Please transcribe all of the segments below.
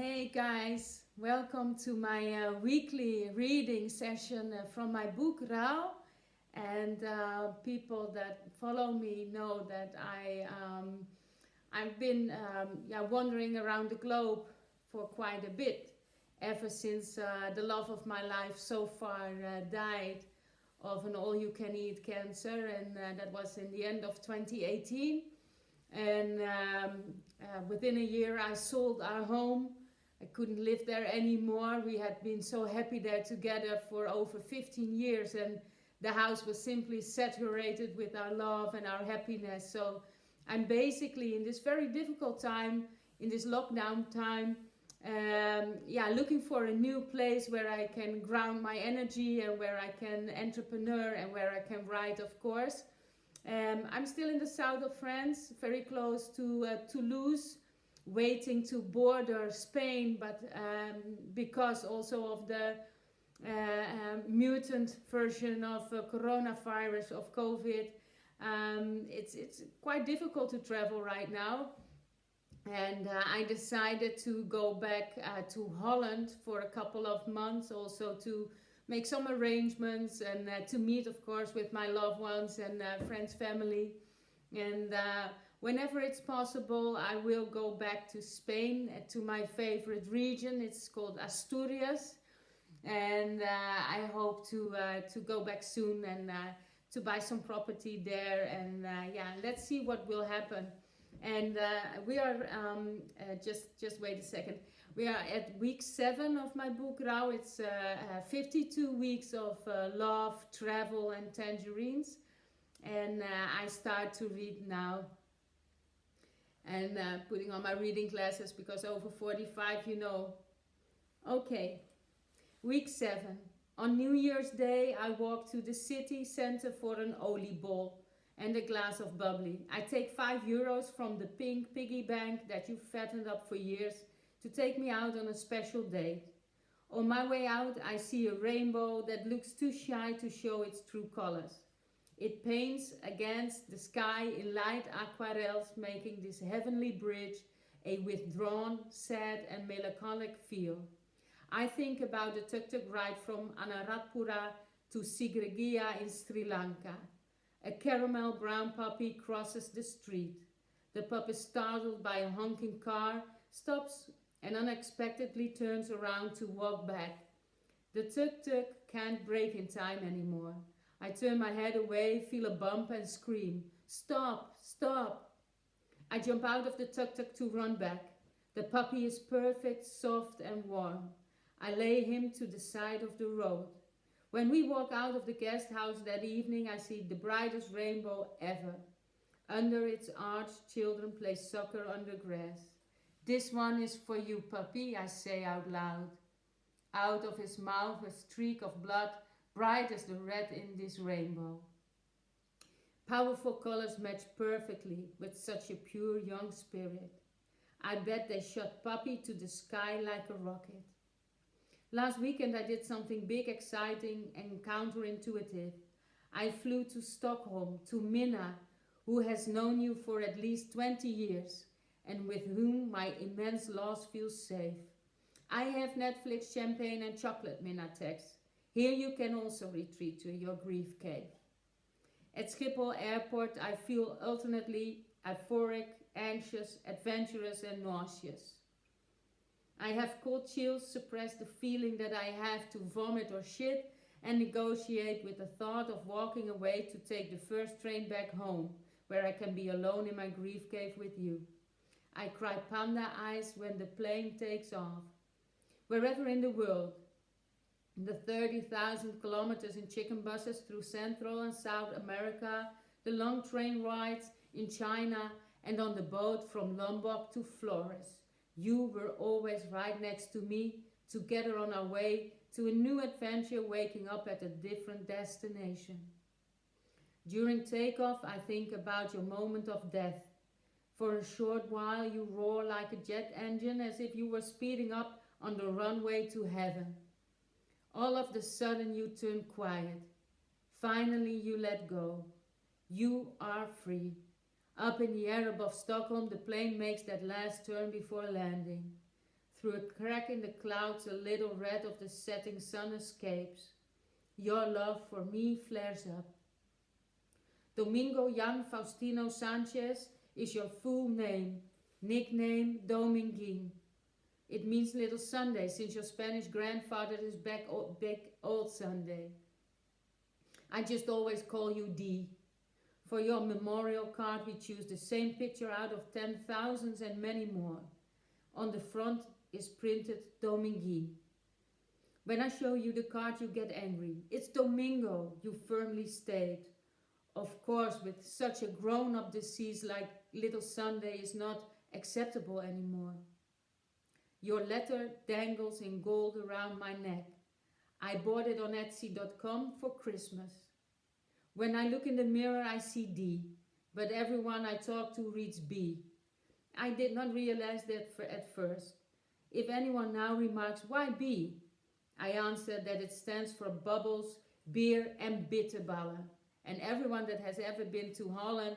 Hey guys, welcome to my weekly reading session from my book RRRauw. And people that follow me know that I've been wandering around the globe for quite a bit ever since the love of my life so far died of an all-you-can-eat cancer, and that was in the end of 2018. And within a year I sold our home. I couldn't live there anymore. We had been so happy there together for over 15 years, and the house was simply saturated with our love and our happiness. So I'm basically in this very difficult time, in this lockdown time, looking for a new place where I can ground my energy and where I can entrepreneur and where I can write, of course. I'm still in the south of France, very close to Toulouse, waiting to border Spain, but because also of the mutant version of coronavirus, of COVID, it's quite difficult to travel right now. And I decided to go back to Holland for a couple of months, also to make some arrangements and to meet, of course, with my loved ones and friends, family. And whenever it's possible, I will go back to Spain, to my favorite region. It's called Asturias. And I hope to go back soon and to buy some property there. And let's see what will happen. And we are, just wait a second. We are at week 7 of my book RRRauw. It's 52 weeks of love, travel and tangerines. And I start to read now. And putting on my reading glasses because over 45, you know. Okay, week 7. On New Year's Day, I walk to the city center for an oliebol and a glass of bubbly. I take €5 from the pink piggy bank that you've fattened up for years to take me out on a special date. On my way out, I see a rainbow that looks too shy to show its true colors. It paints against the sky in light aquarels, making this heavenly bridge a withdrawn, sad and melancholic feel. I think about the tuk-tuk ride from Anuradhapura to Sigiriya in Sri Lanka. A caramel brown puppy crosses the street. The pup is startled by a honking car, stops and unexpectedly turns around to walk back. The tuk-tuk can't brake in time anymore. I turn my head away, feel a bump and scream, "Stop, stop!" I jump out of the tuk-tuk to run back. The puppy is perfect, soft and warm. I lay him to the side of the road. When we walk out of the guest house that evening, I see the brightest rainbow ever. Under its arch, children play soccer under grass. "This one is for you, puppy," I say out loud. Out of his mouth a streak of blood, bright as the red in this rainbow. Powerful colors match perfectly with such a pure young spirit. I bet they shot Puppy to the sky like a rocket. Last weekend I did something big, exciting and counterintuitive. I flew to Stockholm, to Minna, who has known you for at least 20 years and with whom my immense loss feels safe. I have Netflix, champagne and chocolate, Minna texts. Here you can also retreat to your grief cave. At Schiphol Airport I feel alternately euphoric, anxious, adventurous and nauseous. I have cold chills, suppress the feeling that I have to vomit or shit, and negotiate with the thought of walking away to take the first train back home, where I can be alone in my grief cave with you. I cry panda eyes when the plane takes off. Wherever in the world, the 30,000 kilometers in chicken buses through Central and South America, the long train rides in China and on the boat from Lombok to Flores. You were always right next to me, together on our way to a new adventure, waking up at a different destination. During takeoff, I think about your moment of death. For a short while, you roar like a jet engine as if you were speeding up on the runway to heaven. All of a sudden, you turn quiet. Finally, you let go. You are free. Up in the air above Stockholm, the plane makes that last turn before landing. Through a crack in the clouds, a little red of the setting sun escapes. Your love for me flares up. Domingo Jan Faustino Sanchez is your full name, nickname Dominguín. It means Little Sunday, since your Spanish grandfather is back Old Sunday. I just always call you D. For your memorial card we choose the same picture out of 10,000 and many more. On the front is printed Dominguín. When I show you the card you get angry. It's Domingo, you firmly state. Of course, with such a grown-up disease like Little Sunday is not acceptable anymore. Your letter dangles in gold around my neck. I bought it on Etsy.com for Christmas. When I look in the mirror I see D, but everyone I talk to reads B. I did not realize that at first. If anyone now remarks, why B? I answer that it stands for bubbles, beer and bitterballen. And everyone that has ever been to Holland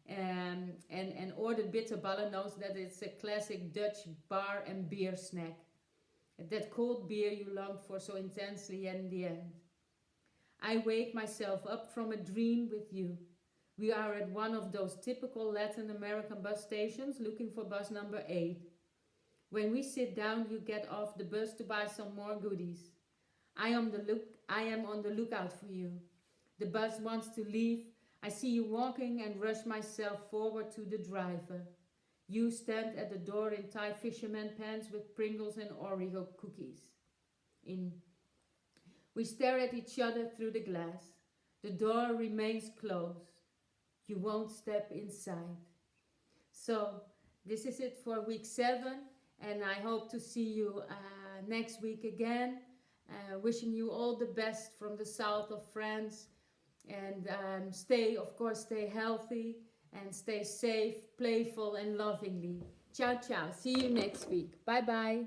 and ordered bitterballen knows that it's a classic Dutch bar and beer snack. That cold beer you longed for so intensely in the end. I wake myself up from a dream with you. We are at one of those typical Latin American bus stations looking for bus number 8. When we sit down, you get off the bus to buy some more goodies. I am on the lookout for you. The bus wants to leave. I see you walking and rush myself forward to the driver. You stand at the door in Thai fisherman pants with Pringles and Oreo cookies. We stare at each other through the glass. The door remains closed. You won't step inside. So this is it for week 7, and I hope to see you next week again. Wishing you all the best from the south of France. And stay healthy and stay safe, playful and lovingly. Ciao, ciao. See you next week. Bye, bye.